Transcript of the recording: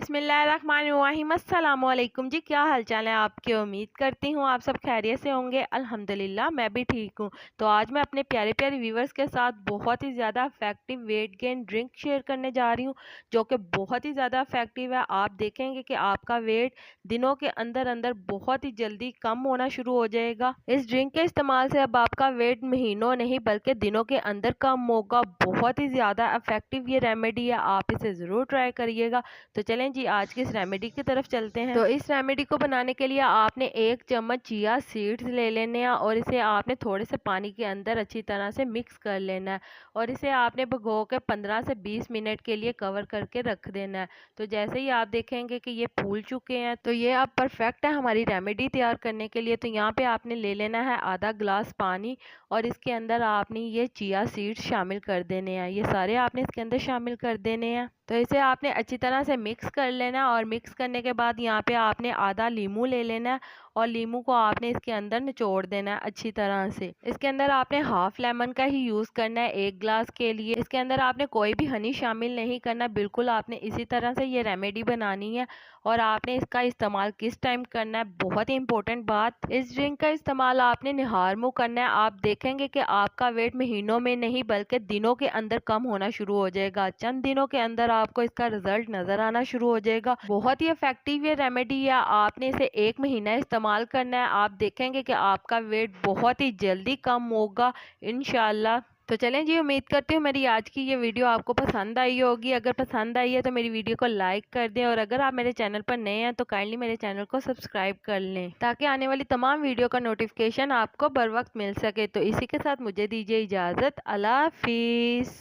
बिस्मिल्लाहिर्रहमानिर्रहीम। अस्सलामुअलैकुम जी, क्या हाल चाल है आपके। उम्मीद करती हूँ आप सब खैरियत से होंगे। अल्हम्दुलिल्लाह मैं भी ठीक हूँ। तो आज मैं अपने प्यारे प्यारे व्यूवर्स के साथ बहुत ही ज़्यादा effective weight gain drink share करने जा रही हूँ, जो कि बहुत ही ज़्यादा इफेक्टिव है। आप देखेंगे कि आपका वेट दिनों के अंदर अंदर बहुत ही जल्दी कम होना शुरू हो जाएगा। इस ड्रिंक के इस्तेमाल से अब आपका वेट महीनों नहीं बल्कि दिनों के अंदर कम होगा। बहुत ही ज़्यादा इफेक्टिव ये रेमेडी है, आप इसे ज़रूर ट्राई करिएगा। तो चलें जी आज की इस रेमेडी की तरफ चलते हैं। तो इस रेमेडी को बनाने के लिए आपने 1 चम्मच चिया सीड्स ले लेने हैं और इसे आपने थोड़े से पानी के अंदर अच्छी तरह से मिक्स कर लेना है और इसे आपने भिगो के 15 से 20 मिनट के लिए कवर करके रख देना है। तो जैसे ही आप देखेंगे कि ये फूल चुके हैं तो ये अब परफेक्ट है हमारी रेमेडी तैयार करने के लिए। तो यहाँ पे आपने ले लेना है आधा ग्लास पानी और इसके अंदर आपने ये चिया सीड्स शामिल कर देने हैं। ये सारे आपने इसके अंदर शामिल कर देने हैं। तो इसे आपने अच्छी तरह से मिक्स कर लेना और मिक्स करने के बाद यहाँ पे आपने आधा लीमू ले लेना है और लीमू को आपने इसके अंदर निचोड़ देना है अच्छी तरह से। इसके अंदर आपने हाफ लेमन का ही यूज़ करना है 1 ग्लास के लिए। इसके अंदर आपने कोई भी हनी शामिल नहीं करना, बिल्कुल आपने इसी तरह से ये रेमेडी बनानी है। और आपने इसका इस्तेमाल किस टाइम करना है, बहुत ही इंपॉर्टेंट बात, इस ड्रिंक का इस्तेमाल आपने निहार मुँह करना है। आप देखेंगे कि आपका वेट महीनों में नहीं बल्कि दिनों के अंदर कम होना शुरू हो जाएगा। चंद दिनों के अंदर आपको इसका रिजल्ट नजर आना शुरू हो जाएगा। बहुत ही इफेक्टिव ये रेमेडी है, आपने इसे 1 महीना इस्तेमाल करना है। आप देखेंगे कि आपका वेट बहुत ही जल्दी कम होगा इंशाल्लाह। तो चलें जी, उम्मीद करती हूँ मेरी आज की ये वीडियो आपको पसंद आई होगी। अगर पसंद आई है तो मेरी वीडियो को लाइक कर दें और अगर आप मेरे चैनल पर नए हैं तो काइंडली मेरे चैनल को सब्सक्राइब कर लें ताकि आने वाली तमाम वीडियो का नोटिफिकेशन आपको बर वक्त मिल सके। तो इसी के साथ मुझे दीजिए इजाज़त। अल्लाह हाफिज़।